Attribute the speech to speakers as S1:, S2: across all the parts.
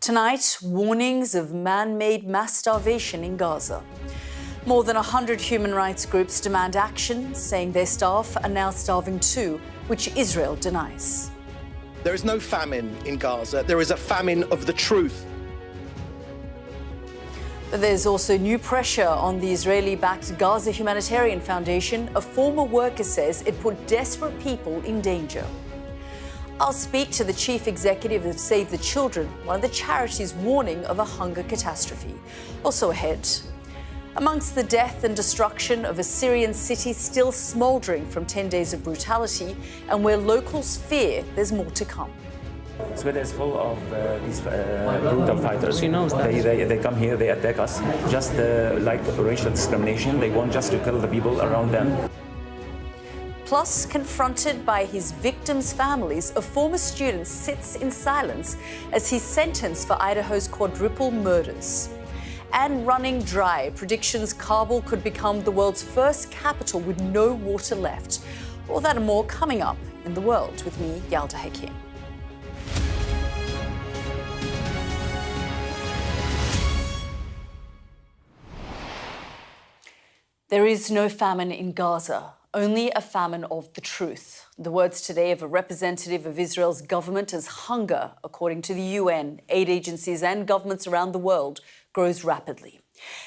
S1: Tonight, warnings of man-made mass starvation in Gaza. More than 100 human rights groups demand action, saying their staff are now starving too, which Israel denies.
S2: There is no famine in Gaza. There is a famine of the truth.
S1: But there's also new pressure on the Israeli-backed Gaza Humanitarian Foundation. A former worker says it put desperate people in danger. I'll speak to the chief executive of Save the Children, one of the charities warning of a hunger catastrophe. Also ahead, amongst the death and destruction of a Syrian city still smouldering from 10 days of brutality, and where locals fear there's more to come.
S3: Sweden is full of these brutal fighters. They come here, they attack us, just like racial discrimination. They want just to kill the people around them.
S1: Plus, confronted by his victims' families, a former student sits in silence as he's sentenced for Idaho's quadruple murders. And running dry, predictions Kabul could become the world's first capital with no water left. All that and more coming up in The World with me, Yalda Hakim. There is no famine in Gaza, only a famine of the truth. The words today of a representative of Israel's government as hunger, according to the UN, aid agencies and governments around the world, grows rapidly.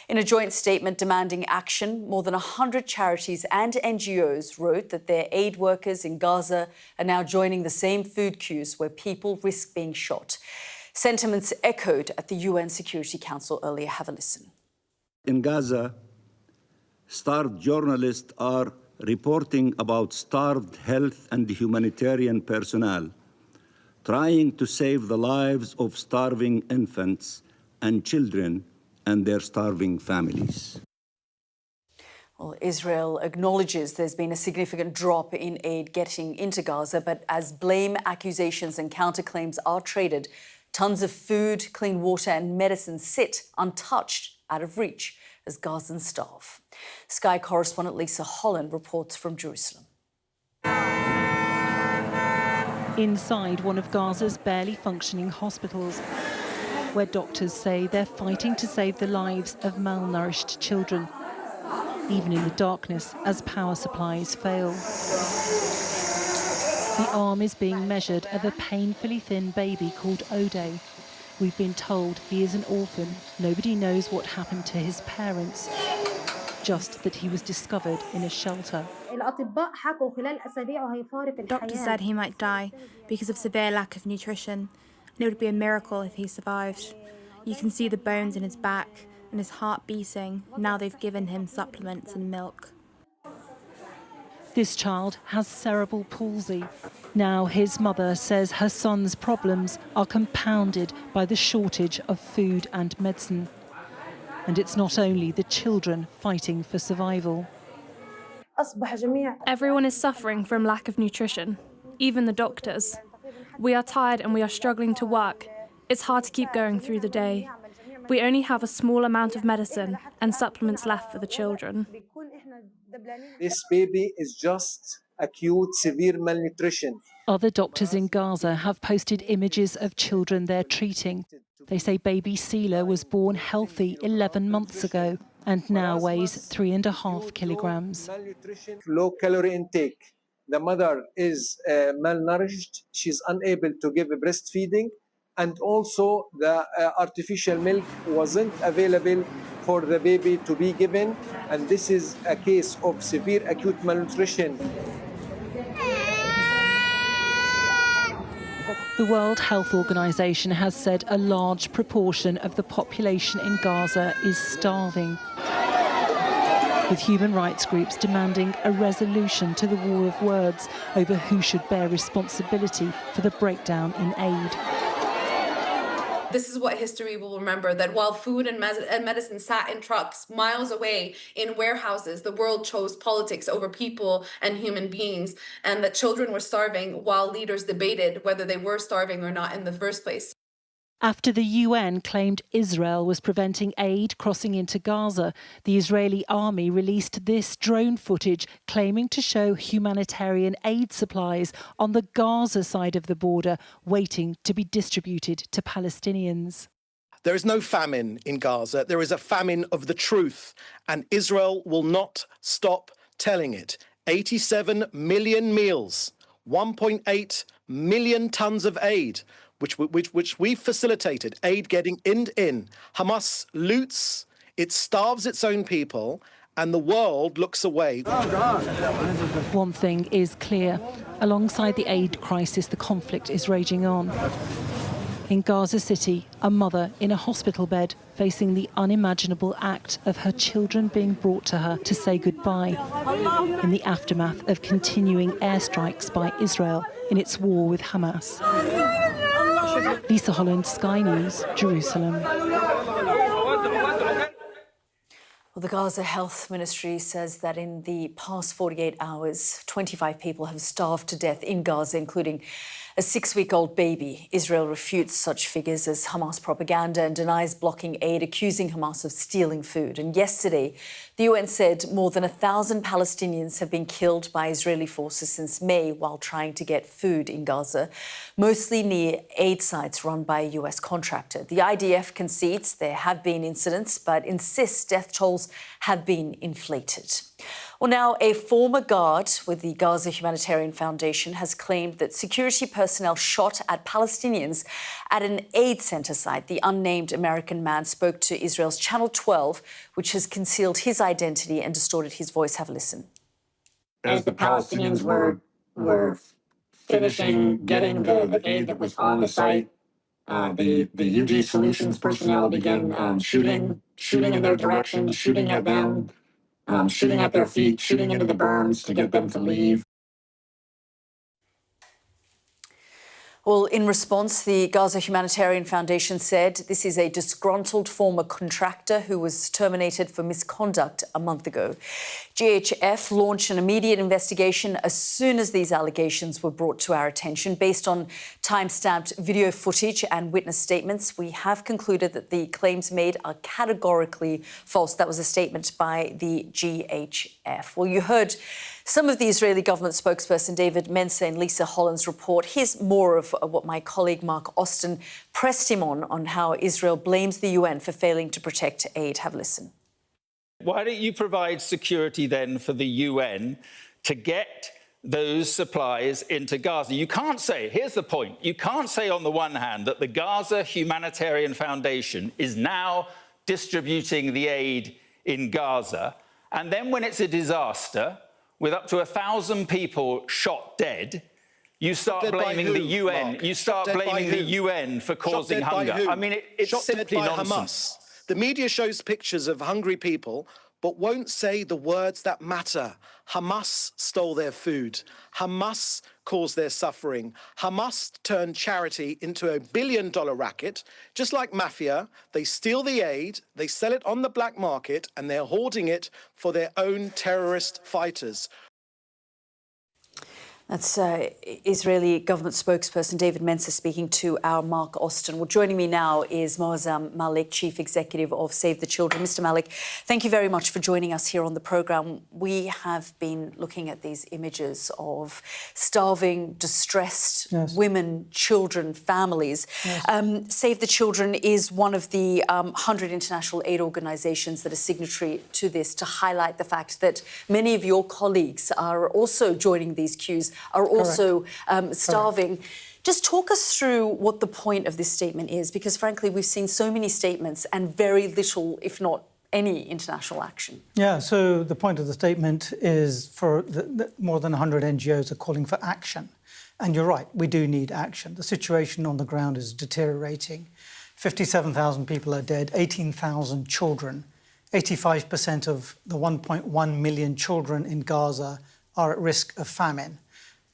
S1: In a joint statement demanding action, more than 100 charities and NGOs wrote that their aid workers in Gaza are now joining the same food queues where people risk being shot. Sentiments echoed at the UN Security Council earlier. Have a listen.
S4: In Gaza, starved journalists are reporting about starved health and humanitarian personnel, trying to save the lives of starving infants and children and their starving families.
S1: Well, Israel acknowledges there's been a significant drop in aid getting into Gaza, but as blame accusations and counterclaims are traded, tons of food, clean water and medicine sit untouched, out of reach, as Gazans starve. Sky correspondent Lisa Holland reports from Jerusalem.
S5: Inside one of Gaza's barely functioning hospitals, where doctors say they're fighting to save the lives of malnourished children, even in the darkness as power supplies fail. The arm is being measured of a painfully thin baby called Ode. We've been told he is an orphan. Nobody knows what happened to his parents, just that he was discovered in a shelter.
S6: Doctors said he might die because of severe lack of nutrition, and it would be a miracle if he survived. You can see the bones in his back and his heart beating. Now they've given him supplements and milk.
S5: This child has cerebral palsy. Now his mother says her son's problems are compounded by the shortage of food and medicine. And it's not only the children fighting for survival.
S6: Everyone is suffering from lack of nutrition, even the doctors. We are tired and we are struggling to work. It's hard to keep going through the day. We only have a small amount of medicine and supplements left for the children.
S7: This baby is just acute severe malnutrition.
S5: Other doctors in Gaza have posted images of children they're treating. They say baby Sela was born healthy 11 months ago and now weighs 3.5 kilograms.
S7: Low calorie intake. The mother is malnourished. She's unable to give breastfeeding. And also the artificial milk wasn't available for the baby to be given. And this is a case of severe acute malnutrition.
S5: The World Health Organization has said a large proportion of the population in Gaza is starving, with human rights groups demanding a resolution to the war of words over who should bear responsibility for the breakdown in aid.
S8: This is what history will remember, that while food and medicine sat in trucks miles away in warehouses, the world chose politics over people and human beings, and that children were starving while leaders debated whether they were starving or not in the first place.
S5: After the UN claimed Israel was preventing aid crossing into Gaza, the Israeli army released this drone footage claiming to show humanitarian aid supplies on the Gaza side of the border waiting to be distributed to Palestinians.
S2: There is no famine in Gaza. There is a famine of the truth, and Israel will not stop telling it. 87 million meals, 1.8 million tons of aid, which we facilitated, aid getting in. Hamas loots, it starves its own people, and the world looks away.
S5: One thing is clear. Alongside the aid crisis, the conflict is raging on. In Gaza City, a mother in a hospital bed facing the unimaginable act of her children being brought to her to say goodbye in the aftermath of continuing airstrikes by Israel in its war with Hamas. Lisa Holland, Sky News, Jerusalem.
S1: Well, the Gaza Health Ministry says that in the past 48 hours, 25 people have starved to death in Gaza, including a 6-week-old baby. Israel refutes such figures as Hamas propaganda and denies blocking aid, accusing Hamas of stealing food. And yesterday, the UN said more than 1,000 Palestinians have been killed by Israeli forces since May while trying to get food in Gaza, mostly near aid sites run by a US contractor. The IDF concedes there have been incidents, but insists death tolls have been inflated. Well, now a former guard with the Gaza Humanitarian Foundation has claimed that security personnel shot at Palestinians at an aid centre site. The unnamed American man spoke to Israel's Channel 12, which has concealed his identity and distorted his voice. Have a listen.
S9: As the Palestinians were finishing getting the aid that was on the site, the UG Solutions personnel began shooting in their direction, shooting at them, shooting at their feet, shooting into the berms to get them to leave.
S1: Well, in response, the Gaza Humanitarian Foundation said this is a disgruntled former contractor who was terminated for misconduct a month ago. GHF launched an immediate investigation as soon as these allegations were brought to our attention. Based on time-stamped video footage and witness statements, we have concluded that the claims made are categorically false. That was a statement by the GHF. Well, you heard some of the Israeli government spokesperson David Mensa in Lisa Holland's report. Here's more of what my colleague Mark Austin pressed him on how Israel blames the UN for failing to protect aid. Have a listen.
S10: Why don't you provide security then for the UN to get those supplies into Gaza? You can't say, here's the point, you can't say on the one hand that the Gaza Humanitarian Foundation is now distributing the aid in Gaza, and then when it's a disaster, with up to 1,000 people shot dead, you start blaming the UN.
S2: Mark?
S10: You start blaming the UN for causing hunger. I mean, it's simply nonsense.
S2: Hamas. The media shows pictures of hungry people, but won't say the words that matter. Hamas stole their food. Hamas caused their suffering. Hamas turned charity into a billion-dollar racket. Just like mafia, they steal the aid, they sell it on the black market, and they're hoarding it for their own terrorist fighters.
S1: That's Israeli government spokesperson David Mensa speaking to our Mark Austin. Well, joining me now is Moazzam Malik, Chief Executive of Save the Children. Mr. Malik, thank you very much for joining us here on the programme. We have been looking at these images of starving, distressed women, children, families.
S11: Yes.
S1: Save the Children is one of the 100 international aid organisations that are signatory to this, to highlight the fact that many of your colleagues are also joining these queues, are also starving. Just talk us through what the point of this statement is, because frankly, we've seen so many statements and very little, if not any, international action.
S11: Yeah, so the point of the statement is for more than 100 NGOs are calling for action. And you're right, we do need action. The situation on the ground is deteriorating. 57,000 people are dead, 18,000 children. 85% of the 1.1 million children in Gaza are at risk of famine.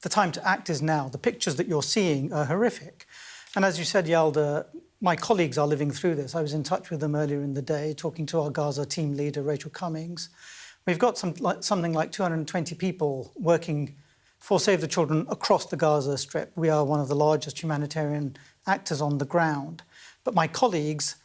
S11: The time to act is now. The pictures that you're seeing are horrific. And as you said, Yalda, my colleagues are living through this. I was in touch with them earlier in the day, talking to our Gaza team leader, Rachel Cummings. We've got something like 220 people working for Save the Children across the Gaza Strip. We are one of the largest humanitarian actors on the ground. But my colleagues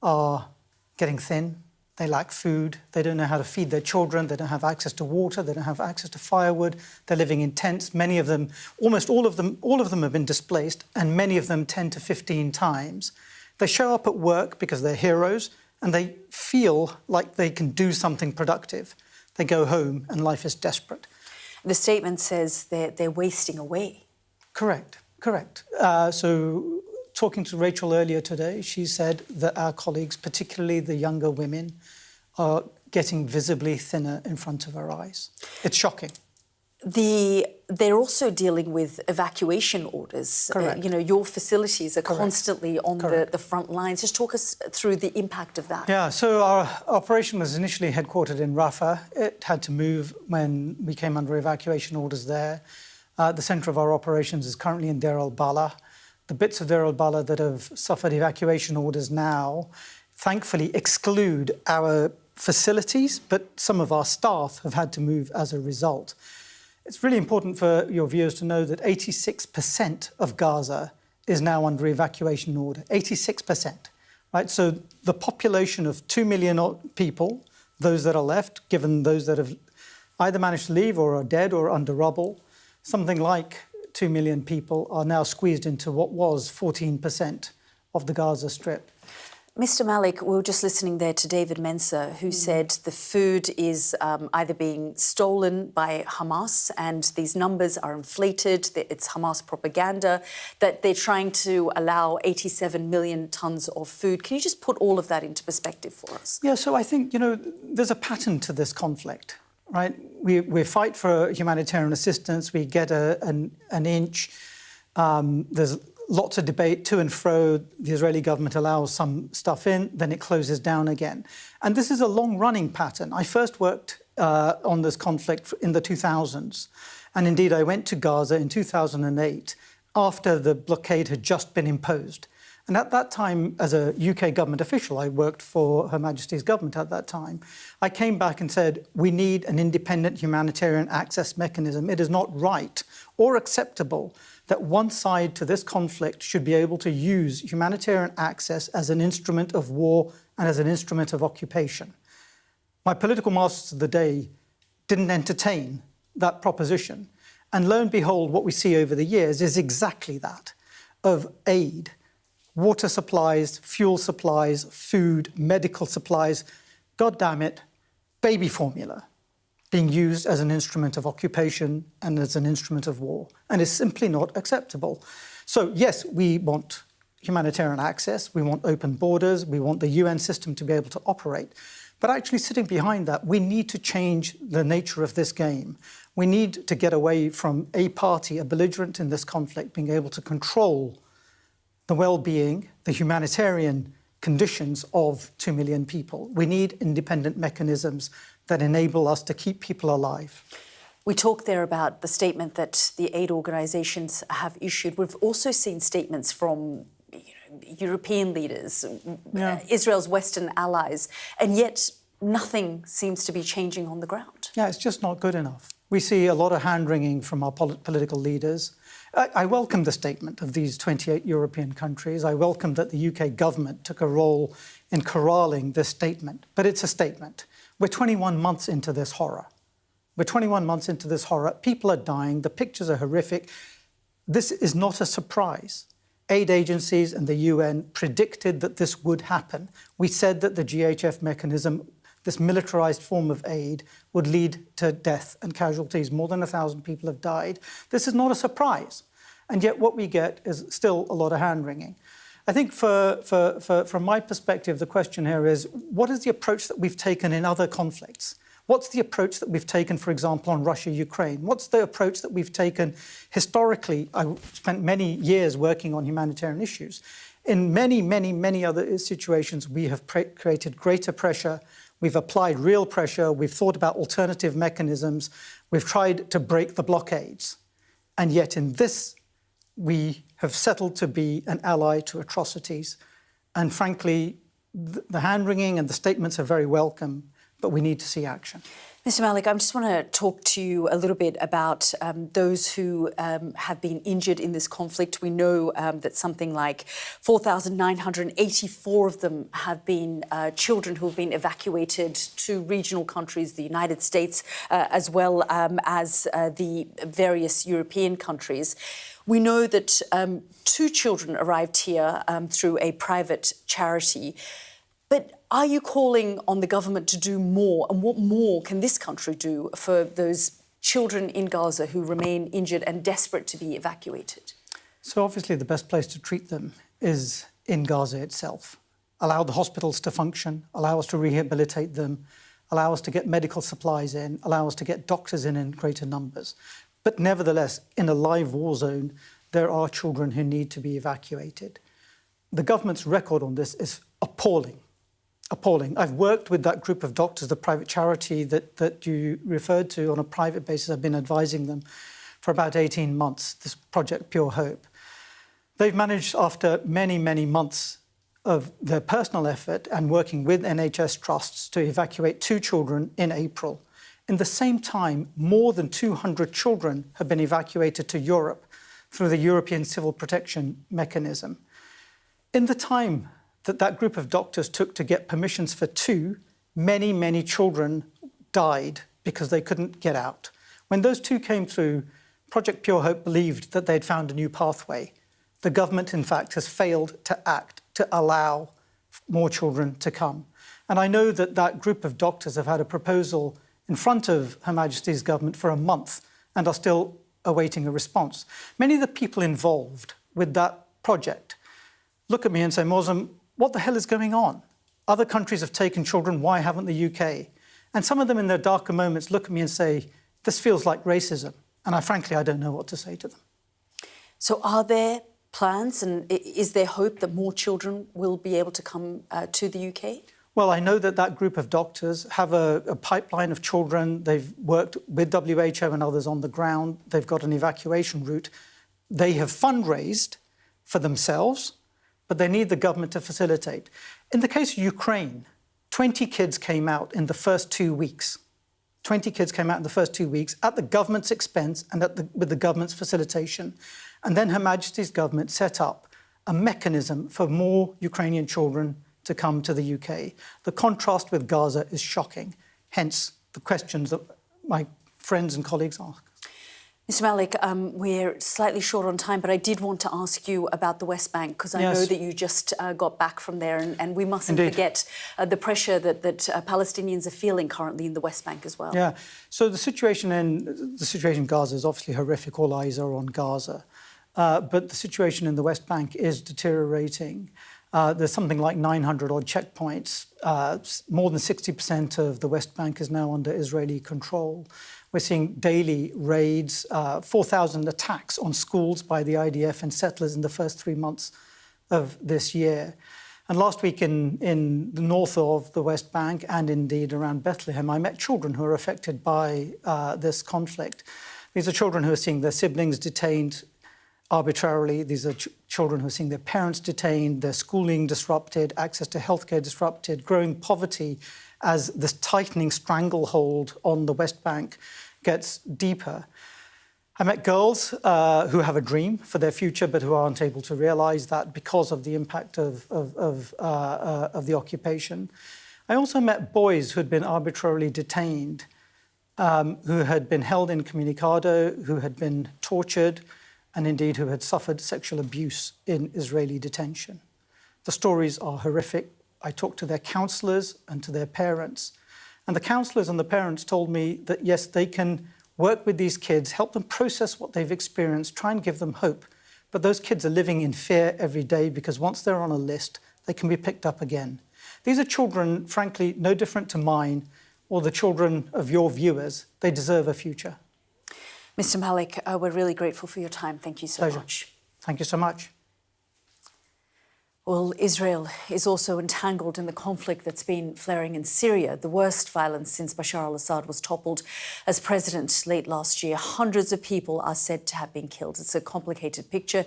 S11: are getting thin. They lack food. They don't know how to feed their children. They don't have access to water. They don't have access to firewood. They're living in tents. Many of them, almost all of them have been displaced, and many of them 10 to 15 times. They show up at work because they're heroes, and they feel like they can do something productive. They go home, and life is desperate.
S1: The statement says they're wasting away.
S11: Correct. So talking to Rachel earlier today, she said that our colleagues, particularly the younger women, are getting visibly thinner in front of our eyes. It's shocking.
S1: They're also dealing with evacuation orders.
S11: Correct.
S1: Your facilities are
S11: Correct.
S1: Constantly on the front lines. Just talk us through the impact of that.
S11: Yeah, so our operation was initially headquartered in Rafah. It had to move when we came under evacuation orders there. The centre of our operations is currently in Deir al-Balah. The bits of Deir al-Balah that have suffered evacuation orders now, thankfully, exclude our facilities, but some of our staff have had to move as a result. It's really important for your viewers to know that 86% of Gaza is now under evacuation order. 86%, right? So the population of 2 million people, those that are left, given those that have either managed to leave or are dead or under rubble, something like 2 million people are now squeezed into what was 14% of the Gaza Strip.
S1: Mr. Malik, we were just listening there to David Mensah, who said the food is either being stolen by Hamas, and these numbers are inflated, that it's Hamas propaganda, that they're trying to allow 87 million tons of food. Can you just put all of that into perspective for us?
S11: Yeah, so I think, there's a pattern to this conflict, right? We fight for humanitarian assistance, we get an inch, there's lots of debate to and fro. The Israeli government allows some stuff in, then it closes down again. And this is a long-running pattern. I first worked on this conflict in the 2000s. And indeed, I went to Gaza in 2008 after the blockade had just been imposed. And at that time, as a UK government official, I worked for Her Majesty's government at that time, I came back and said, we need an independent humanitarian access mechanism. It is not right or acceptable that one side to this conflict should be able to use humanitarian access as an instrument of war and as an instrument of occupation. My political masters of the day didn't entertain that proposition. And lo and behold, what we see over the years is exactly that, of aid, water supplies, fuel supplies, food, medical supplies, God damn it, baby formula, being used as an instrument of occupation and as an instrument of war. And it's simply not acceptable. So yes, we want humanitarian access, we want open borders, we want the UN system to be able to operate. But actually sitting behind that, we need to change the nature of this game. We need to get away from a party, a belligerent in this conflict, being able to control the well-being, the humanitarian conditions of 2 million people. We need independent mechanisms that enable us to keep people alive.
S1: We talked there about the statement that the aid organisations have issued. We've also seen statements from European leaders, Israel's Western allies, and yet nothing seems to be changing on the ground.
S11: Yeah, it's just not good enough. We see a lot of hand-wringing from our political leaders. I welcome the statement of these 28 European countries. I welcome that the UK government took a role in corralling this statement, but it's a statement. We're 21 months into this horror. People are dying. The pictures are horrific. This is not a surprise. Aid agencies and the UN predicted that this would happen. We said that the GHF mechanism, this militarized form of aid, would lead to death and casualties. More than 1,000 people have died. This is not a surprise. And yet what we get is still a lot of hand-wringing. I think from my perspective, the question here is, what is the approach that we've taken in other conflicts? What's the approach that we've taken, for example, on Russia-Ukraine? What's the approach that we've taken historically? I spent many years working on humanitarian issues. In many other situations, we have created greater pressure. We've applied real pressure. We've thought about alternative mechanisms. We've tried to break the blockades. And yet in this, we have settled to be an ally to atrocities. And frankly, the hand-wringing and the statements are very welcome, but we need to see action.
S1: Mr. Malik, I just want to talk to you a little bit about those who have been injured in this conflict. We know that something like 4,984 of them have been children who have been evacuated to regional countries, the United States, as well as the various European countries. We know that 2 children arrived here through a private charity. But are you calling on the government to do more? And what more can this country do for those children in Gaza who remain injured and desperate to be evacuated?
S11: So obviously the best place to treat them is in Gaza itself. Allow the hospitals to function, allow us to rehabilitate them, allow us to get medical supplies in, allow us to get doctors in greater numbers. But nevertheless, in a live war zone, there are children who need to be evacuated. The government's record on this is appalling. Appalling. I've worked with that group of doctors, the private charity that you referred to, on a private basis. I've been advising them for about 18 months, this Project Pure Hope. They've managed, after many, many months of their personal effort and working with NHS trusts, to evacuate 2 children in April. In the same time, more than 200 children have been evacuated to Europe through the European Civil Protection Mechanism. In the time that group of doctors took to get permissions for 2, many, many children died because they couldn't get out. When those 2 came through, Project Pure Hope believed that they'd found a new pathway. The government, in fact, has failed to act to allow more children to come. And I know that group of doctors have had a proposal in front of Her Majesty's government for a month and are still awaiting a response. Many of the people involved with that project look at me and say, Mosem, what the hell is going on? Other countries have taken children, why haven't the UK? And some of them in their darker moments look at me and say, this feels like racism. And frankly, I don't know what to say to them.
S1: So are there plans and is there hope that more children will be able to come to the UK?
S11: Well, I know that group of doctors have a pipeline of children. They've worked with WHO and others on the ground. They've got an evacuation route. They have fundraised for themselves, but they need the government to facilitate. In the case of Ukraine, 20 kids came out in the first 2 weeks. 20 kids came out in the first 2 weeks at the government's expense and with the government's facilitation. And then Her Majesty's government set up a mechanism for more Ukrainian children to come to the UK. The contrast with Gaza is shocking, hence the questions that my friends and colleagues ask.
S1: Mr. Malik, we're slightly short on time, but I did want to ask you about the West Bank, because I know that you just got back from there, and we mustn't forget the pressure that Palestinians are feeling currently in the West Bank as well.
S11: Yeah, so the situation in Gaza is obviously horrific. All eyes are on Gaza. But the situation in the West Bank is deteriorating. There's something like 900-odd checkpoints. More than 60% of the West Bank is now under Israeli control. We're seeing daily raids, 4,000 attacks on schools by the IDF and settlers in the first 3 months of this year. And last week in the north of the West Bank and indeed around Bethlehem, I met children who are affected by this conflict. These are children who are seeing their siblings detained arbitrarily. These are children who are seeing their parents detained, their schooling disrupted, access to healthcare disrupted, growing poverty as this tightening stranglehold on the West Bank gets deeper. I met girls who have a dream for their future, but who aren't able to realise that because of the impact of the occupation. I also met boys who had been arbitrarily detained, who had been held incommunicado, who had been tortured, and indeed who had suffered sexual abuse in Israeli detention. The stories are horrific. I talked to their counsellors and to their parents. And the counsellors and the parents told me that, yes, they can work with these kids, help them process what they've experienced, try and give them hope. But those kids are living in fear every day because once they're on a list, they can be picked up again. These are children, frankly, no different to mine or the children of your viewers. They deserve a future.
S1: Mr. Malik, we're really grateful for your time. Thank you so much.
S11: Thank you so much.
S1: Well, Israel is also entangled in the conflict that's been flaring in Syria, the worst violence since Bashar al-Assad was toppled as president late last year. Hundreds of people are said to have been killed. It's a complicated picture.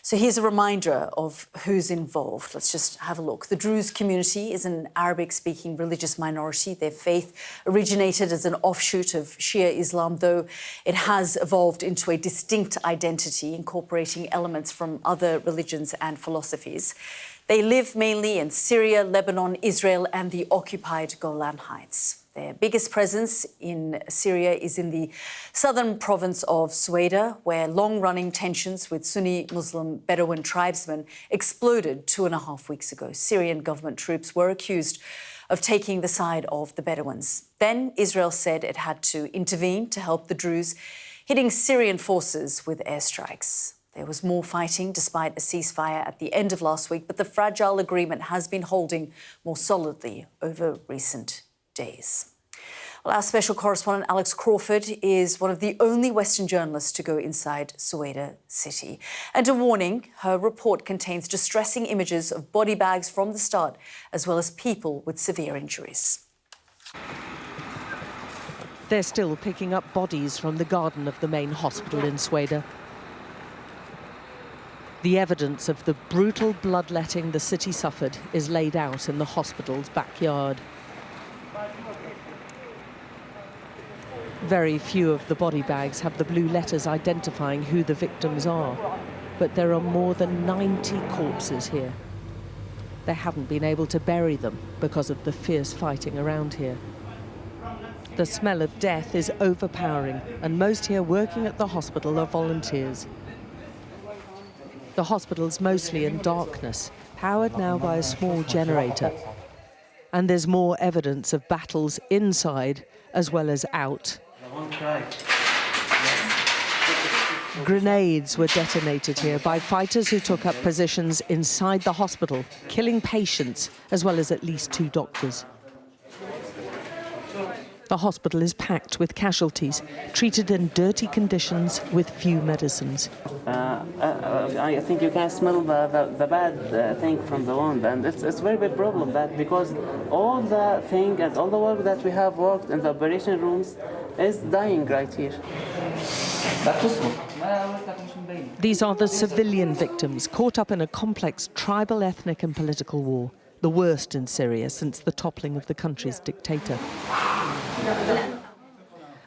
S1: So here's a reminder of who's involved. Let's just have a look. The Druze community is an Arabic-speaking religious minority. Their faith originated as an offshoot of Shia Islam, though it has evolved into a distinct identity, incorporating elements from other religions and philosophies. They live mainly in Syria, Lebanon, Israel, and the occupied Golan Heights. Their biggest presence in Syria is in the southern province of Sueda, where long-running tensions with Sunni Muslim Bedouin tribesmen exploded 2.5 weeks ago. Syrian government troops were accused of taking the side of the Bedouins. Then Israel said it had to intervene to help the Druze, hitting Syrian forces with airstrikes. There was more fighting despite a ceasefire at the end of last week, but the fragile agreement has been holding more solidly over recent days. Well, our special correspondent Alex Crawford is one of the only Western journalists to go inside Sueda city. And a warning, her report contains distressing images of body bags from the start, as well as people with severe injuries.
S5: They're still picking up bodies from the garden of the main hospital in Sueda. The evidence of the brutal bloodletting the city suffered is laid out in the hospital's backyard. Very few of the body bags have the blue letters identifying who the victims are, but there are more than 90 corpses here. They haven't been able to bury them because of the fierce fighting around here. The smell of death is overpowering, and most here working at the hospital are volunteers. The hospital's mostly in darkness, powered now by a small generator. And there's more evidence of battles inside as well as out. Grenades were detonated here by fighters who took up positions inside the hospital, killing patients as well as at least 2 doctors. The hospital is packed with casualties, treated in dirty conditions with few medicines.
S12: I think you can smell the bad thing from the wound, and it's a very big problem, that because all the thing and all the work that we have worked in the operation rooms is dying right here.
S5: These are the civilian victims caught up in a complex tribal, ethnic and political war, the worst in Syria since the toppling of the country's dictator.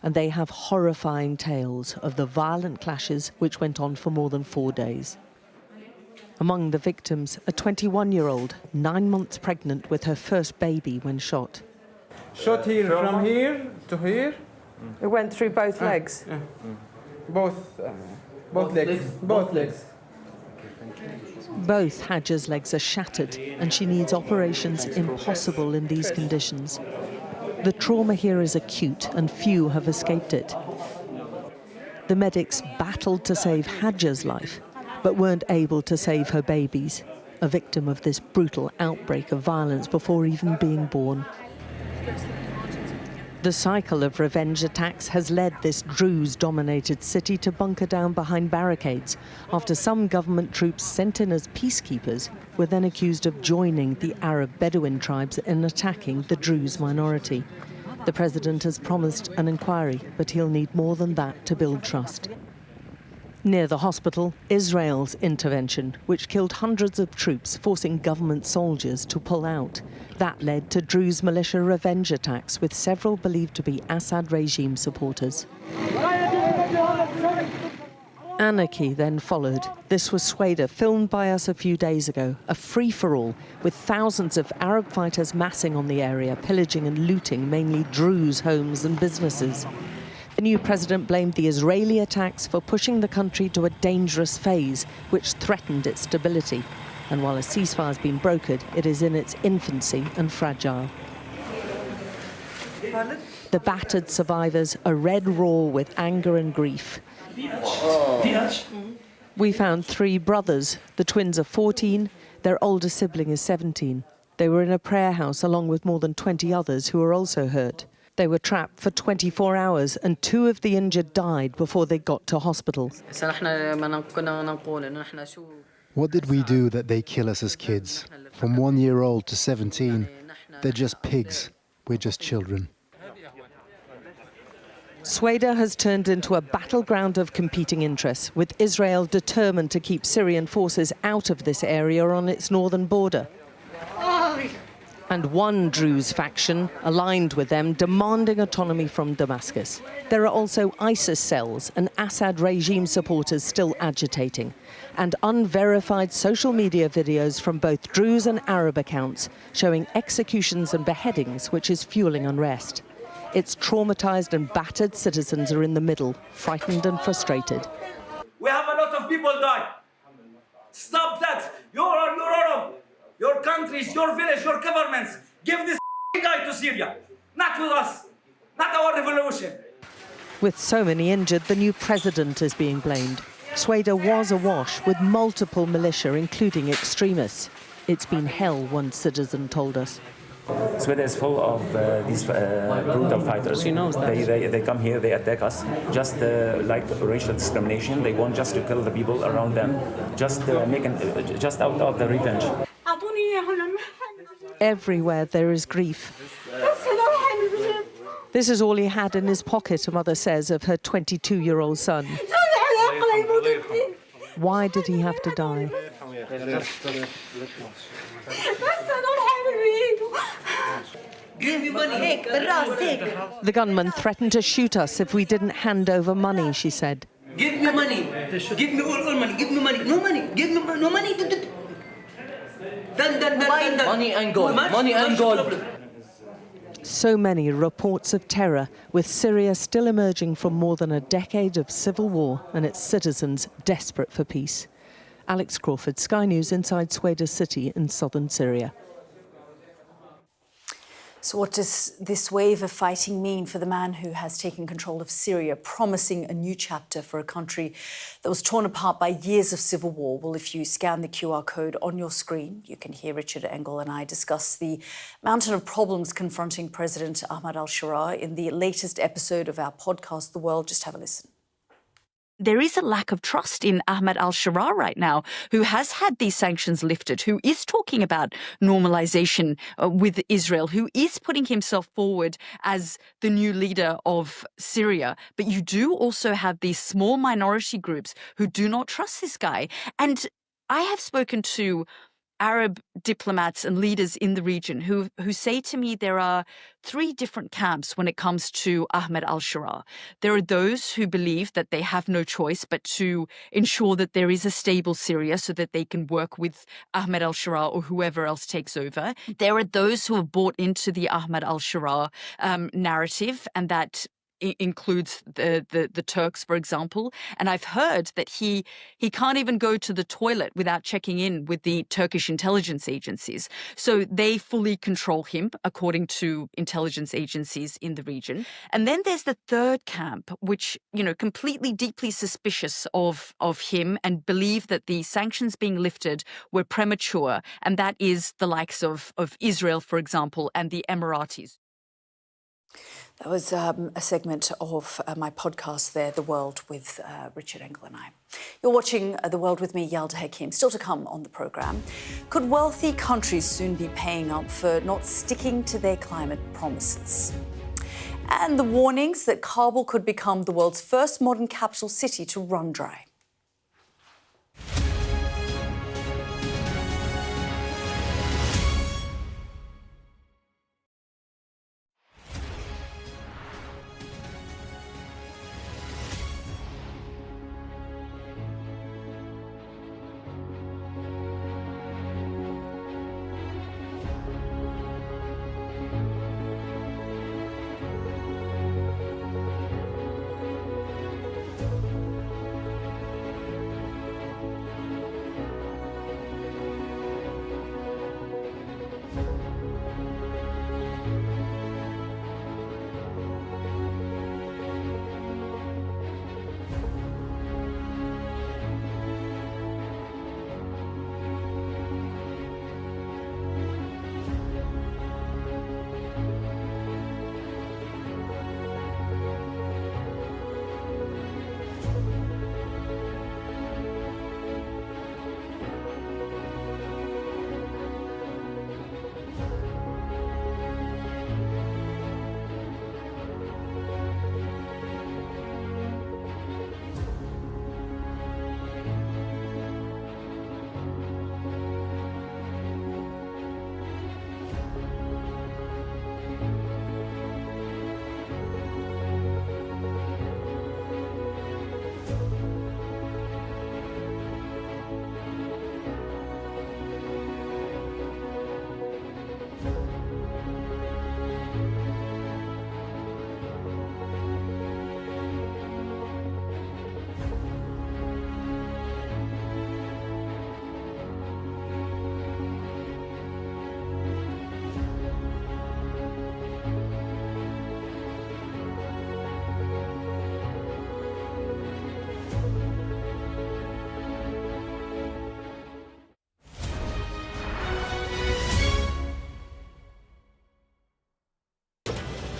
S5: And they have horrifying tales of the violent clashes which went on for more than 4 days. Among the victims, a 21-year-old, 9 months pregnant with her first baby when shot.
S13: Shot here, from here to here.
S5: It went through both legs?
S13: Both legs. Both legs.
S5: Both Hajja's legs are shattered, and she needs operations impossible in these conditions. The trauma here is acute, and few have escaped it. The medics battled to save Hajja's life, but weren't able to save her babies, a victim of this brutal outbreak of violence before even being born. The cycle of revenge attacks has led this Druze-dominated city to bunker down behind barricades after some government troops sent in as peacekeepers were then accused of joining the Arab Bedouin tribes in attacking the Druze minority. The president has promised an inquiry, but he'll need more than that to build trust. Near the hospital, Israel's intervention, which killed hundreds of troops, forcing government soldiers to pull out. That led to Druze militia revenge attacks, with several believed to be Assad regime supporters. Anarchy then followed. This was Sueda, filmed by us a few days ago, a free-for-all, with thousands of Arab fighters massing on the area, pillaging and looting mainly Druze homes and businesses. The new president blamed the Israeli attacks for pushing the country to a dangerous phase, which threatened its stability. And while a ceasefire has been brokered, it is in its infancy and fragile. The battered survivors are red raw with anger and grief. We found 3 brothers. The twins are 14, their older sibling is 17. They were in a prayer house along with more than 20 others who were also hurt. They were trapped for 24 hours, and 2 of the injured died before they got to hospital.
S14: What did we do that they kill us as kids? From 1 year old to 17, they're just pigs. We're just children.
S5: Sweda has turned into a battleground of competing interests, with Israel determined to keep Syrian forces out of this area on its northern border. And one Druze faction, aligned with them, demanding autonomy from Damascus. There are also ISIS cells and Assad regime supporters still agitating, and unverified social media videos from both Druze and Arab accounts showing executions and beheadings, which is fueling unrest. Its traumatized and battered citizens are in the middle, frightened and frustrated.
S15: We have a lot of people die. Stop that. Your countries, your village, your governments. Give this guy to Syria. Not with us. Not our revolution.
S5: With so many injured, the new president is being blamed. Sweda was awash with multiple militia, including extremists. It's been hell, one citizen told us.
S3: Sweden is full of these brutal fighters. They come here, they attack us, just like racial discrimination. They want just to kill the people around them, just out of the revenge.
S5: Everywhere there is grief. This is all he had in his pocket, a mother says, of her 22-year-old son. Why did he have to die?
S15: Give me money.
S5: The gunman threatened to shoot us if we didn't hand over money, she said.
S15: Give me money. Give me all money. Give me money. No money. Give me no money. Done. Money and gold. Money and gold.
S5: So many reports of terror, with Syria still emerging from more than a decade of civil war and its citizens desperate for peace. Alex Crawford, Sky News, inside Sweda city in southern Syria.
S1: So what does this wave of fighting mean for the man who has taken control of Syria, promising a new chapter for a country that was torn apart by years of civil war? Well, if you scan the QR code on your screen, you can hear Richard Engel and I discuss the mountain of problems confronting President Ahmed al-Sharaa in the latest episode of our podcast, The World. Just have a listen.
S16: There is a lack of trust in Ahmed al-Sharaa right now, who has had these sanctions lifted, who is talking about normalization with Israel, who is putting himself forward as the new leader of Syria. But you do also have these small minority groups who do not trust this guy. And I have spoken to Arab diplomats and leaders in the region who say to me there are three different camps when it comes to Ahmed al-Sharaa. There are those who believe that they have no choice but to ensure that there is a stable Syria so that they can work with Ahmed al-Sharaa or whoever else takes over. There are those who have bought into the Ahmed al-Sharaa narrative, and that includes the Turks, for example. And I've heard that he can't even go to the toilet without checking in with the Turkish intelligence agencies. So they fully control him, according to intelligence agencies in the region. And then there's the third camp, which, completely deeply suspicious of him and believe that the sanctions being lifted were premature. And that is the likes of Israel, for example, and the Emiratis.
S1: That was a segment of my podcast there, The World, with Richard Engel and I. You're watching The World with me, Yalda Hakim. Still to come on the programme. Could wealthy countries soon be paying up for not sticking to their climate promises? And the warnings that Kabul could become the world's first modern capital city to run dry.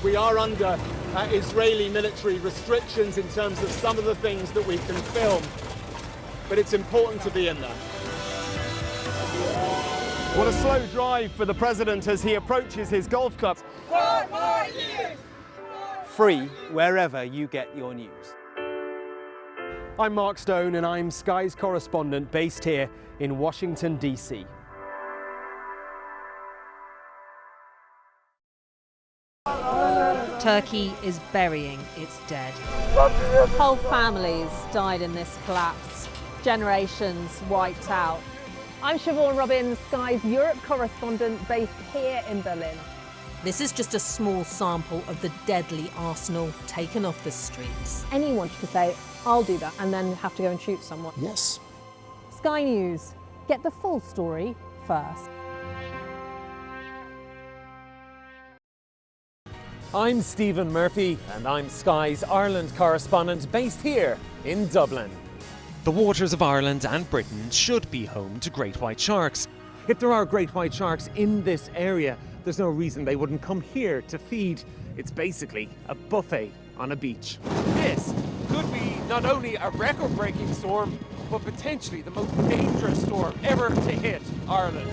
S17: We are under Israeli military restrictions in terms of some of the things that we can film, but it's important to be in there. What a slow drive for the president as he approaches his golf club.
S18: 4 more years!
S17: Free wherever you get your news. I'm Mark Stone and I'm Sky's correspondent based here in Washington, D.C.
S19: Turkey is burying its dead. Whole families died in this collapse. Generations wiped out. I'm Siobhan Robbins, Sky's Europe correspondent based here in Berlin. This is just a small sample of the deadly arsenal taken off the streets. Anyone could say, I'll do that, and then have to go and shoot someone.
S2: Yes.
S19: Sky News, get the full story first.
S17: I'm Stephen Murphy and I'm Sky's Ireland correspondent based here in Dublin.
S20: The waters of Ireland and Britain should be home to great white sharks.
S17: If there are great white sharks in this area, there's no reason they wouldn't come here to feed. It's basically a buffet on a beach.
S20: This could be not only a record-breaking storm, but potentially the most dangerous storm ever to hit Ireland.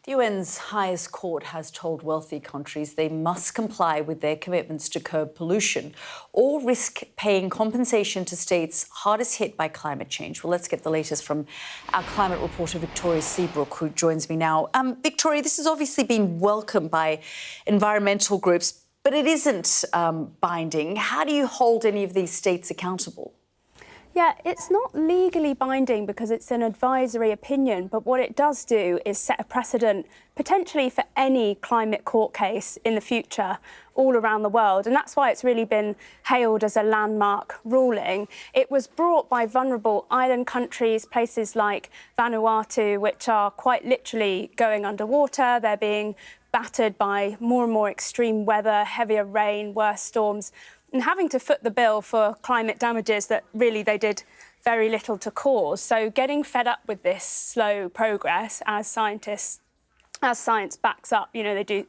S1: The UN's highest court has told wealthy countries they must comply with their commitments to curb pollution or risk paying compensation to states hardest hit by climate change. Well, let's get the latest from our climate reporter, Victoria Seabrook, who joins me now. Victoria, this has obviously been welcomed by environmental groups, but it isn't binding. How do you hold any of these states accountable?
S21: Yeah, it's not legally binding because it's an advisory opinion, but what it does do is set a precedent potentially for any climate court case in the future all around the world. And that's why it's really been hailed as a landmark ruling. It was brought by vulnerable island countries, places like Vanuatu, which are quite literally going underwater. They're being battered by more and more extreme weather, heavier rain, worse storms, and having to foot the bill for climate damages that really they did very little to cause. So getting fed up with this slow progress as science backs up,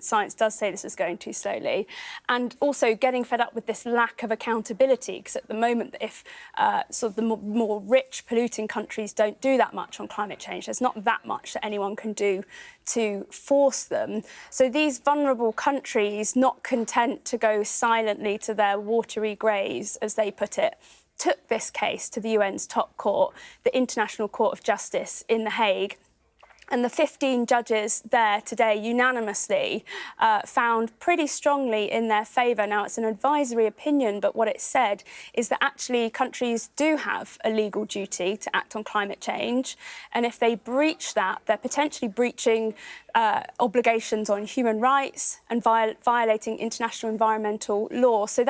S21: science does say this is going too slowly, and also getting fed up with this lack of accountability, because at the moment, if sort of the more rich polluting countries don't do that much on climate change, there's not that much that anyone can do to force them. So these vulnerable countries, not content to go silently to their watery graves, as they put it, took this case to the UN's top court, the International Court of Justice in The Hague. And the 15 judges there today unanimously found pretty strongly in their favour. Now, it's an advisory opinion, but what it said is that actually countries do have a legal duty to act on climate change. And if they breach that, they're potentially breaching obligations on human rights and violating international environmental law. So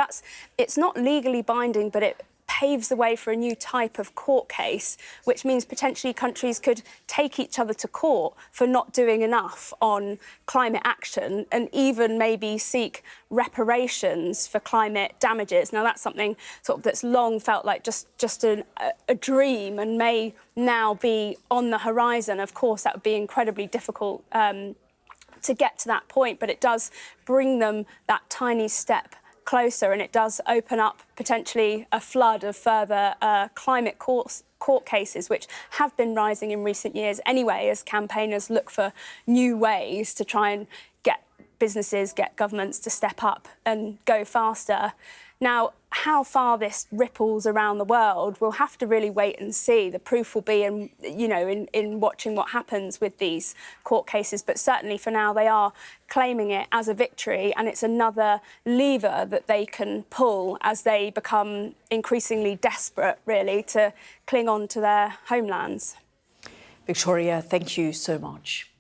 S21: it's not legally binding, but it paves the way for a new type of court case, which means potentially countries could take each other to court for not doing enough on climate action and even maybe seek reparations for climate damages. Now, that's something sort of that's long felt like just a dream and may now be on the horizon. Of course, that would be incredibly difficult to get to that point, but it does bring them that tiny step closer, and it does open up potentially a flood of further climate court cases, which have been rising in recent years anyway, as campaigners look for new ways to try and get businesses, get governments to step up and go faster. Now, how far this ripples around the world, we'll have to really wait and see. The proof will be in watching what happens with these court cases. But certainly for now, they are claiming it as a victory, and it's another lever that they can pull as they become increasingly desperate, really, to cling on to their homelands.
S1: Victoria, thank you so much.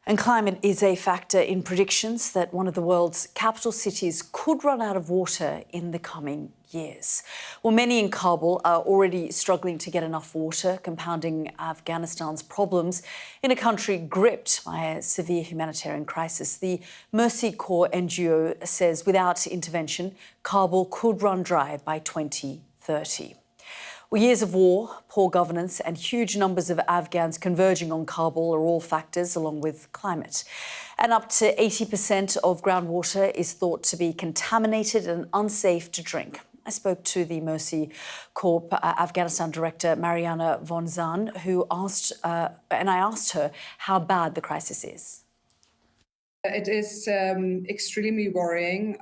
S1: And climate is a factor in predictions that one of the world's capital cities could run out of water in the coming years. Well, many in Kabul are already struggling to get enough water, compounding Afghanistan's problems in a country gripped by a severe humanitarian crisis. The Mercy Corps NGO says without intervention, Kabul could run dry by 2030. Well, years of war, poor governance and huge numbers of Afghans converging on Kabul are all factors, along with climate. And up to 80% of groundwater is thought to be contaminated and unsafe to drink. I spoke to the Mercy Corps Afghanistan director, Mariana von Zahn, and I asked her how bad the crisis is.
S4: It is extremely worrying.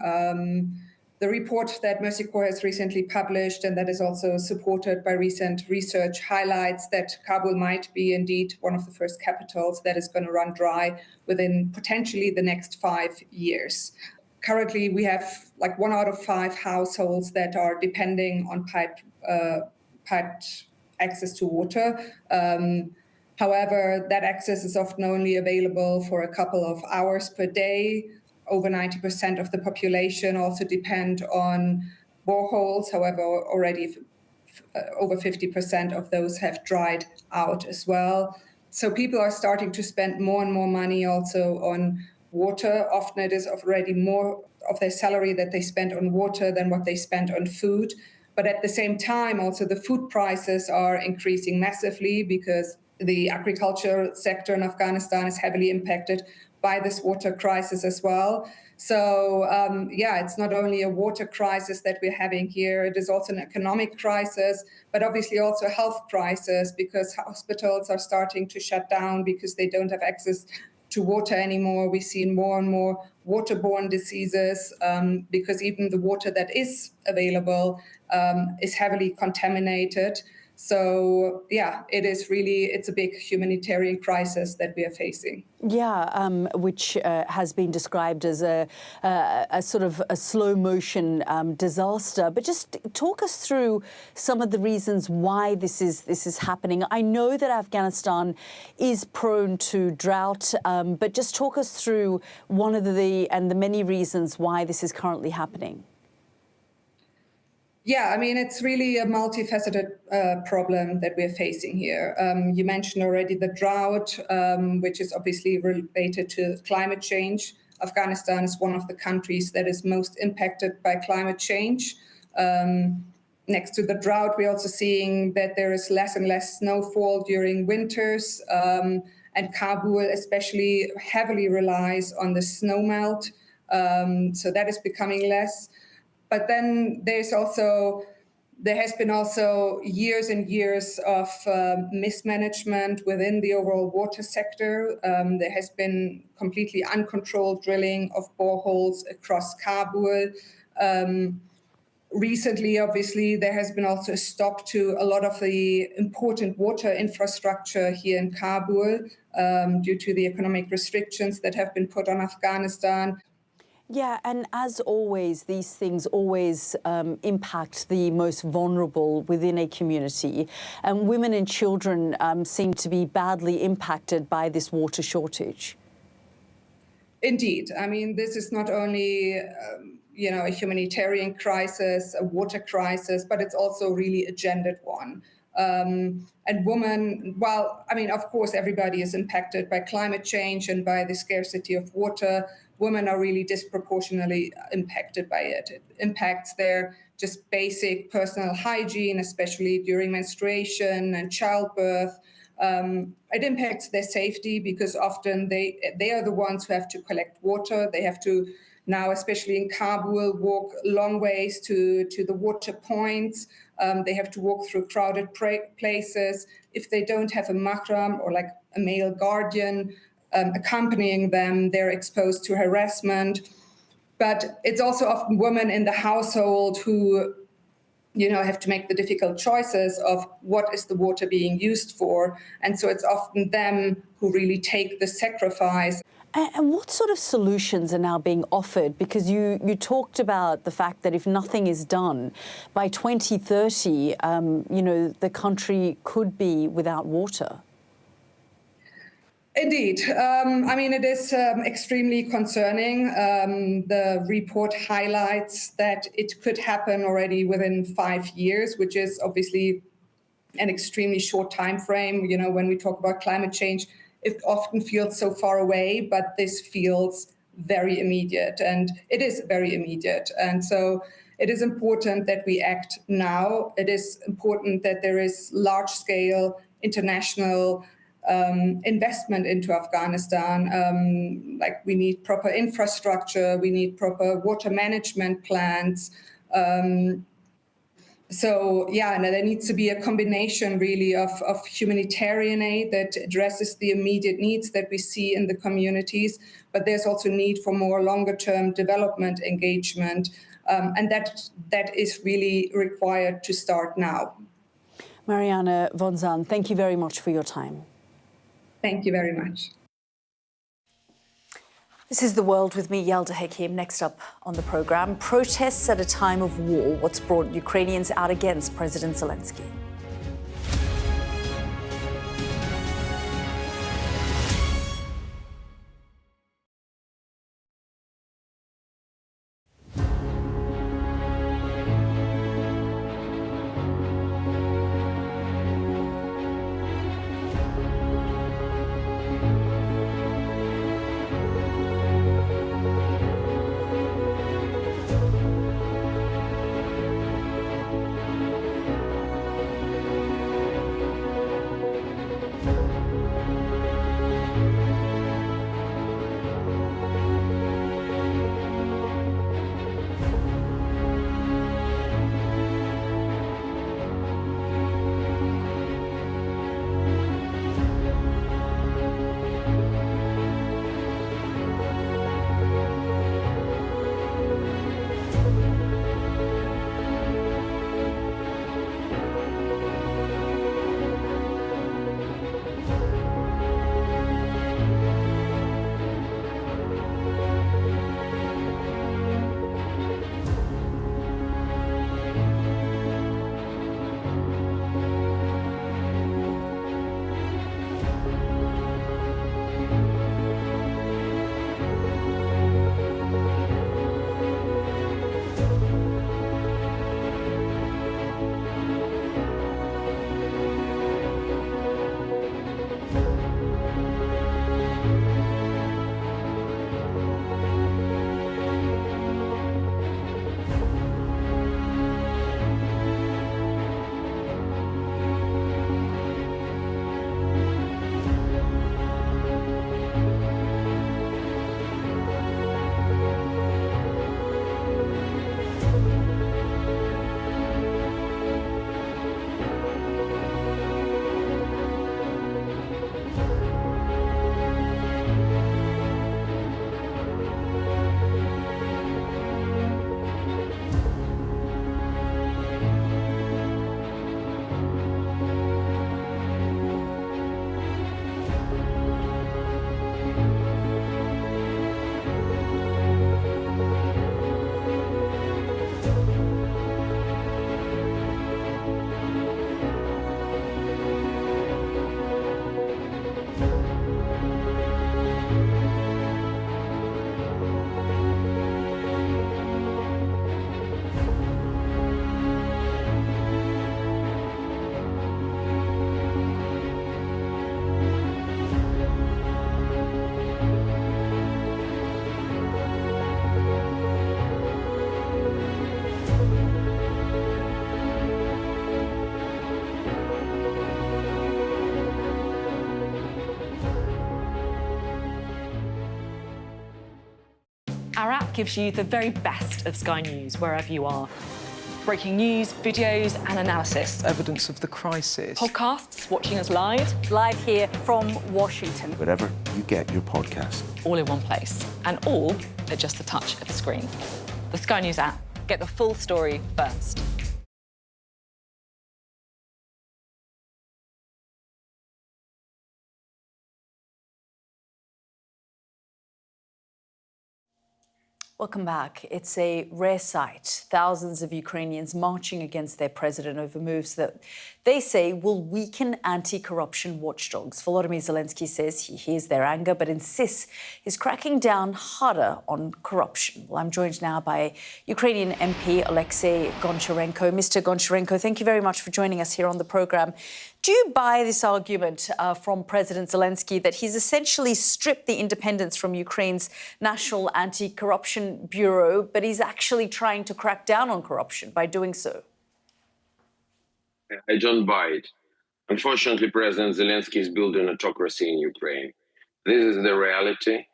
S4: The report that Mercy Corps has recently published, and that is also supported by recent research, highlights that Kabul might be indeed one of the first capitals that is going to run dry within potentially the next 5 years. Currently, we have like 1 out of 5 households that are depending on piped access to water. However, that access is often only available for a couple of hours per day. Over 90% of the population also depend on boreholes. However, already over 50% of those have dried out as well. So people are starting to spend more and more money also on water. Often it is already more of their salary that they spend on water than what they spend on food. But at the same time, also the food prices are increasing massively because the agriculture sector in Afghanistan is heavily impacted by this water crisis as well. So, it's not only a water crisis that we're having here, it is also an economic crisis, but obviously also a health crisis because hospitals are starting to shut down because they don't have access to water anymore. We've seen more and more waterborne diseases because even the water that is available is heavily contaminated. So, it's a big humanitarian crisis that we are facing.
S1: Yeah, which has been described as a sort of a slow motion disaster. But just talk us through some of the reasons why this is happening. I know that Afghanistan is prone to drought, but just talk us through one of the many reasons why this is currently happening.
S4: Yeah, I mean, it's really a multifaceted problem that we're facing here. You mentioned already the drought, which is obviously related to climate change. Afghanistan is one of the countries that is most impacted by climate change. Next to the drought, we're also seeing that there is less and less snowfall during winters, and Kabul especially heavily relies on the snowmelt. So that is becoming less. But then there has been also years and years of mismanagement within the overall water sector. There has been completely uncontrolled drilling of boreholes across Kabul. Recently, obviously, there has been also a stop to a lot of the important water infrastructure here in Kabul due to the economic restrictions that have been put on Afghanistan.
S1: Yeah, and as always, these things always impact the most vulnerable within a community. And women and children seem to be badly impacted by this water shortage.
S4: Indeed. I mean, this is not only, a humanitarian crisis, a water crisis, but it's also really a gendered one. And women, of course, everybody is impacted by climate change and by the scarcity of water. Women are really disproportionately impacted by it. It impacts their just basic personal hygiene, especially during menstruation and childbirth. It impacts their safety because often they are the ones who have to collect water. They have to now, especially in Kabul, walk long ways to the water points. They have to walk through crowded places. If they don't have a mahram or like a male guardian accompanying them, they're exposed to harassment. But it's also often women in the household who, have to make the difficult choices of what is the water being used for. And so it's often them who really take the sacrifice.
S1: And what sort of solutions are now being offered? Because you talked about the fact that if nothing is done, by 2030, the country could be without water.
S4: Indeed. It is extremely concerning. The report highlights that it could happen already within 5 years, which is obviously an extremely short time frame. When we talk about climate change, it often feels so far away, but this feels very immediate, and it is very immediate. And so it is important that we act now. It is important that there is large-scale international investment into Afghanistan. Like we need proper infrastructure, we need proper water management plans. So yeah, and there needs to be a combination really of humanitarian aid that addresses the immediate needs that we see in the communities, but there's also need for more longer term development engagement. And that is really required to start now.
S1: Marianne von Zahn, thank you very much for your time.
S4: Thank you very much.
S1: This is The World with me, Yalda Hakim. Next up on the programme, protests at a time of war. What's brought Ukrainians out against President Zelensky?
S6: Our app gives you the very best of Sky News wherever you are. Breaking news, videos and analysis.
S22: Evidence of the crisis.
S6: Podcasts, watching us live.
S1: Live here from Washington.
S23: Wherever you get your podcast.
S6: All in one place. And all at just the touch of a screen. The Sky News app. Get the full story first.
S1: Welcome back. It's a rare sight. Thousands of Ukrainians marching against their president over moves that they say will weaken anti-corruption watchdogs. Volodymyr Zelensky says he hears their anger, but insists he's cracking down harder on corruption. Well, I'm joined now by Ukrainian MP Alexei Goncharenko. Mr. Goncharenko, thank you very much for joining us here on the programme. Do you buy this argument from President Zelensky that he's essentially stripped the independence from Ukraine's National Anti-Corruption Bureau, but he's actually trying to crack down on corruption by doing so?
S7: I don't buy it. Unfortunately, President Zelensky is building autocracy in Ukraine. This is the reality.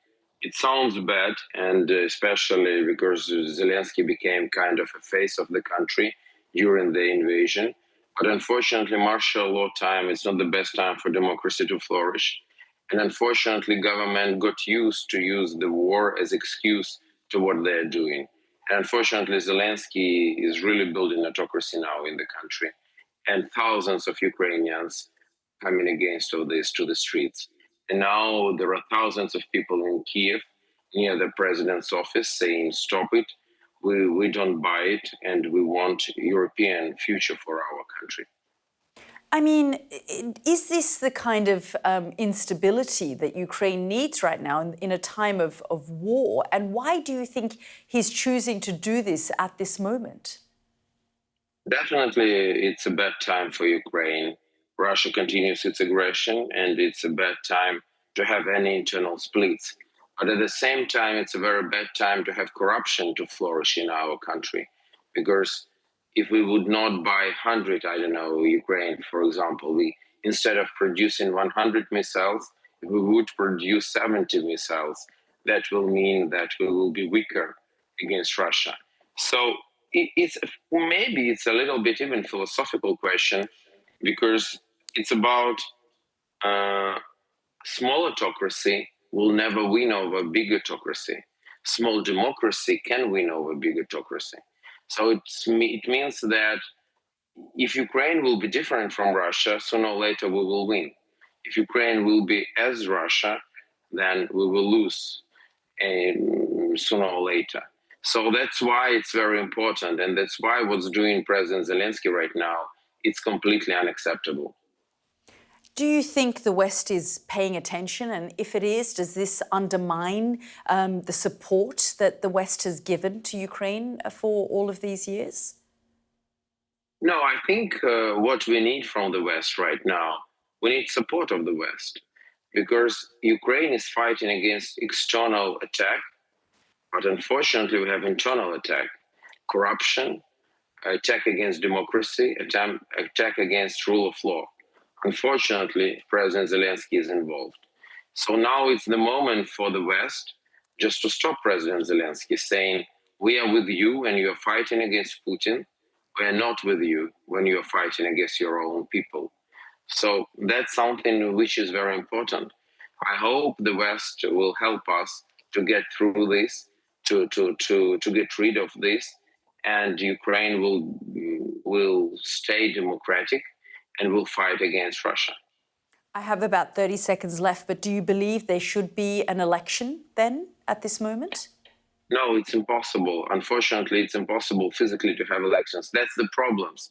S7: It sounds bad, and especially because Zelensky became kind of a face of the country during the invasion. But unfortunately, martial law time is not the best time for democracy to flourish. And unfortunately, government got used to use the war as excuse to what they're doing. And unfortunately, Zelensky is really building autocracy now in the country. And thousands of Ukrainians coming against all this to the streets. And now there are thousands of people in Kiev near the president's office saying, stop it, we don't buy it, and we want a European future for our country.
S1: I mean, is this the kind of instability that Ukraine needs right now in a time of war? And why do you think he's choosing to do this at this moment?
S7: Definitely, it's a bad time for Ukraine. Russia continues its aggression, and it's a bad time to have any internal splits. But at the same time, it's a very bad time to have corruption to flourish in our country. Because if we would not buy 100, Ukraine, for example, instead of producing 100 missiles, if we would produce 70 missiles, that will mean that we will be weaker against Russia. So maybe it's a little bit even philosophical question, because it's about small autocracy will never win over big autocracy. Small democracy can win over big autocracy. So it means that if Ukraine will be different from Russia, sooner or later we will win. If Ukraine will be as Russia, then we will lose sooner or later. So that's why it's very important, and that's why what's doing President Zelensky right now, it's completely unacceptable.
S1: Do you think the West is paying attention? And if it is, does this undermine the support that the West has given to Ukraine for all of these years?
S7: No, I think what we need from the West right now, we need support of the West, because Ukraine is fighting against external attack, but unfortunately we have internal attack, corruption, attack against democracy, attack against rule of law. Unfortunately, President Zelensky is involved. So now it's the moment for the West just to stop President Zelensky, saying, we are with you when you are fighting against Putin. We are not with you when you are fighting against your own people. So that's something which is very important. I hope the West will help us to get through this, to get rid of this, and Ukraine will stay democratic and will fight against Russia.
S1: I have about 30 seconds left, but do you believe there should be an election then at this moment?
S7: No, it's impossible. Unfortunately, it's impossible physically to have elections. That's the problems.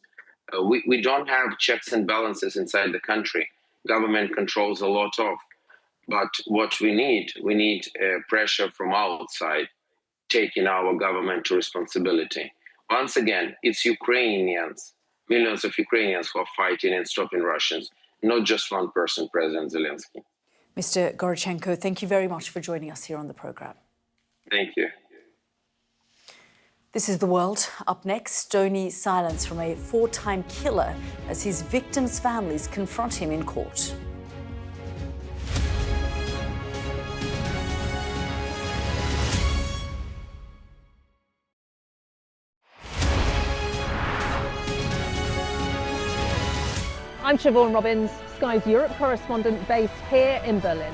S7: We don't have checks and balances inside the country. Government controls a lot of. But what we need pressure from outside, taking our government to responsibility. Once again, it's Ukrainians, millions of Ukrainians who are fighting and stopping Russians, not just one person, President Zelensky.
S1: Mr. Gorchenko, thank you very much for joining us here on the programme.
S7: Thank you.
S1: This is The World. Up next, stony silence from a four-time killer as his victims' families confront him in court.
S19: I'm Siobhan Robbins, Sky's Europe correspondent based here in Berlin.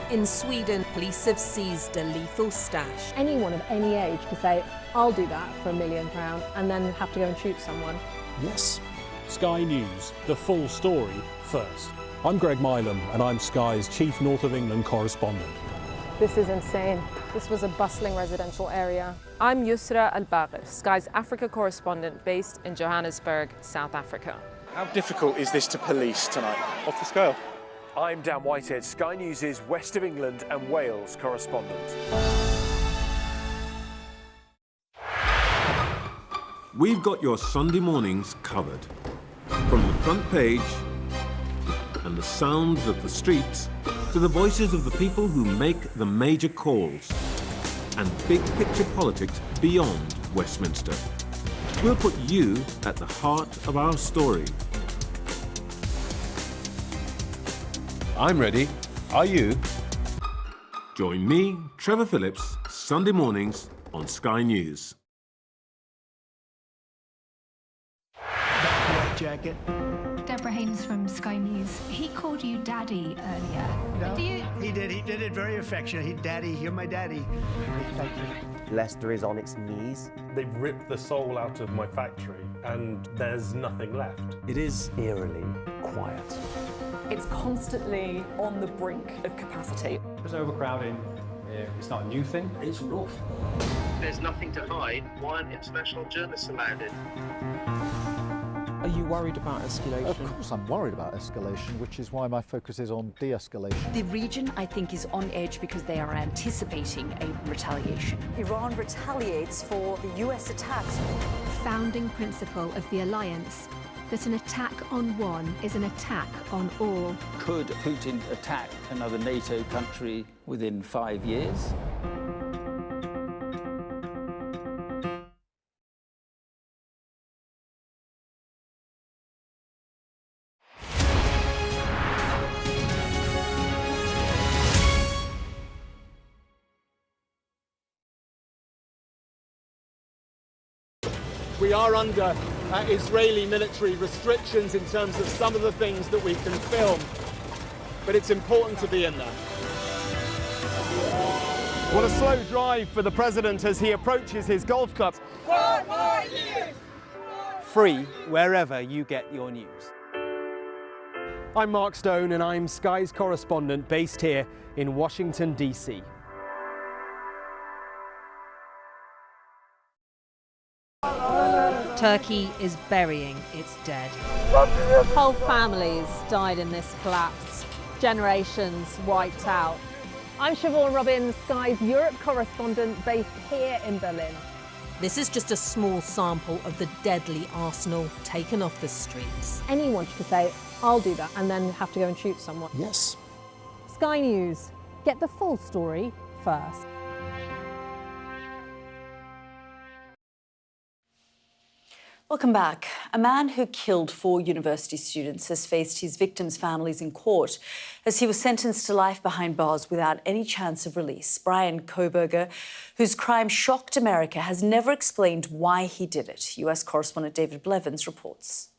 S8: In Sweden, police have seized a lethal stash.
S19: Anyone of any age could say, I'll do that for £1 million and then have to go and shoot someone.
S22: Yes. Sky News, the full story first. I'm Greg Milam and I'm Sky's Chief North of England correspondent.
S19: This is insane. This was a bustling residential area.
S24: I'm Yusra Al-Bagher, Sky's Africa correspondent based in Johannesburg, South Africa.
S25: How difficult is this to police tonight? Off the scale.
S17: I'm Dan Whitehead, Sky News' West of England and Wales correspondent.
S26: We've got your Sunday mornings covered. From the front page
S9: and the sounds of the streets to the voices of the people who make the major calls and big picture politics beyond Westminster. We'll put you at the heart of our story. I'm ready. Are you? Join me, Trevor Phillips, Sunday mornings on Sky News.
S10: Jacket.
S11: Deborah Haynes from Sky News. He called you Daddy earlier.
S10: No, he did it very affectionately. Daddy, you're my daddy. Thank you.
S12: Leicester is on its knees.
S13: They've ripped the soul out of my factory and there's nothing left.
S12: It is eerily quiet.
S6: It's constantly on the brink of capacity.
S26: There's overcrowding. It's not a new thing.
S12: It's rough.
S27: There's nothing to hide. Why aren't international journalists allowed in?
S28: Are you worried about escalation?
S29: Of course I'm worried about escalation, which is why my focus is on de-escalation.
S16: The region, I think, is on edge because they are anticipating a retaliation.
S1: Iran retaliates for the US attacks.
S11: Founding principle of the alliance, that an attack on one is an attack on all.
S30: Could Putin attack another NATO country within 5 years?
S17: We are under Israeli military restrictions in terms of some of the things that we can film, but it's important to be in there. What a slow drive for the president as he approaches his golf club.
S18: 4 more years!
S17: Free wherever you get your news. I'm Mark Stone and I'm Sky's correspondent based here in Washington, D.C.
S19: Turkey is burying its dead. Whole families died in this collapse. Generations wiped out. I'm Siobhan Robbins, Sky's Europe correspondent based here in Berlin.
S8: This is just a small sample of the deadly arsenal taken off the streets.
S19: Anyone could say, I'll do that, and then have to go and shoot someone.
S29: Yes.
S19: Sky News, get the full story first.
S1: Welcome back. A man who killed 4 university students has faced his victims' families in court as he was sentenced to life behind bars without any chance of release. Brian Kohberger, whose crime shocked America, has never explained why he did it. US correspondent David Blevins reports.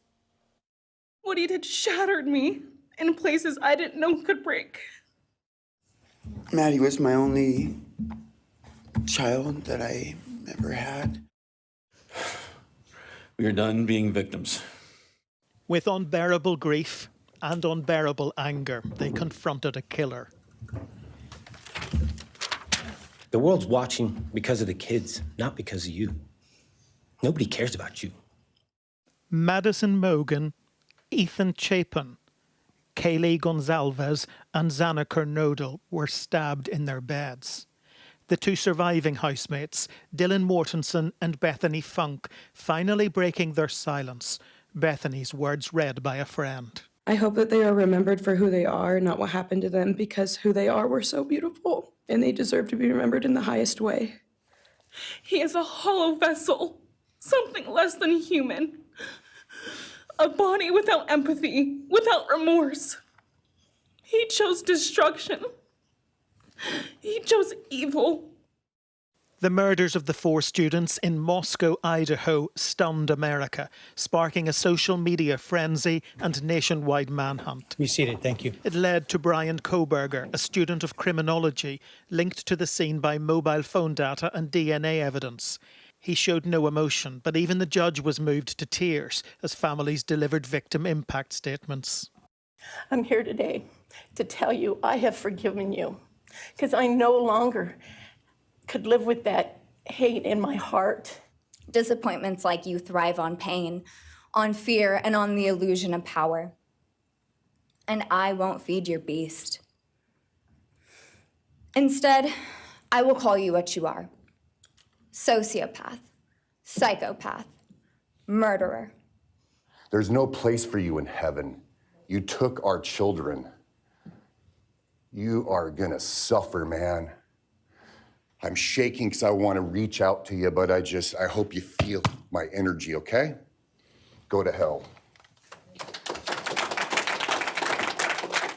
S31: What he did shattered me in places I didn't know could break.
S32: Maddie was my only child that I ever had.
S33: We are done being victims.
S10: With unbearable grief and unbearable anger, they confronted a killer.
S34: The world's watching because of the kids, not because of you. Nobody cares about you.
S10: Madison Mogan, Ethan Chapin, Kaylee Gonzalez and Xana Kernodle were stabbed in their beds. The 2 surviving housemates, Dylan Mortensen and Bethany Funk, finally breaking their silence. Bethany's words read by a friend.
S35: I hope that they are remembered for who they are, not what happened to them, because who they are were so beautiful, and they deserve to be remembered in the highest way.
S31: He is a hollow vessel, something less than human. A body without empathy, without remorse. He chose destruction. He chose evil.
S10: The murders of the 4 students in Moscow, Idaho stunned America, sparking a social media frenzy and nationwide manhunt. Be seated, thank you. It led to Brian Kohberger, a student of criminology, linked to the scene by mobile phone data and DNA evidence. He showed no emotion, but even the judge was moved to tears as families delivered victim impact statements.
S36: I'm here today to tell you I have forgiven you, because I no longer could live with that hate in my heart.
S37: Disappointments like you thrive on pain, on fear, and on the illusion of power. And I won't feed your beast. Instead, I will call you what you are. Sociopath, psychopath, murderer.
S38: There's no place for you in heaven.
S2: You took our children. You are gonna suffer, man. I'm shaking because I want to reach out to you, but I hope you feel my energy, okay? Go to hell.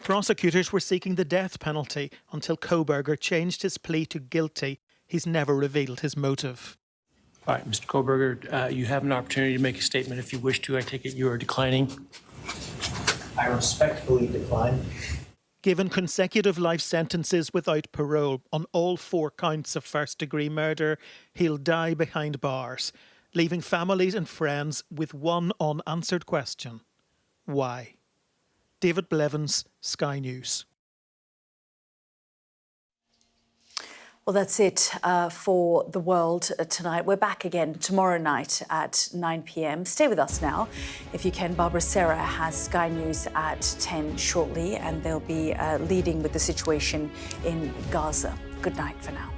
S10: Prosecutors were seeking the death penalty until Kohberger changed his plea to guilty. He's never revealed his motive.
S3: All right, Mr. Kohberger, you have an opportunity to make a statement if you wish to. I take it you are declining.
S4: I respectfully decline.
S10: Given consecutive life sentences without parole on all 4 counts of first-degree murder, he'll die behind bars, leaving families and friends with one unanswered question. Why? David Blevins, Sky News.
S1: Well, that's it for The World tonight. We're back again tomorrow night at 9 p.m. Stay with us now. If you can, Barbara Sarah has Sky News at 10 shortly, and they'll be leading with the situation in Gaza. Good night for now.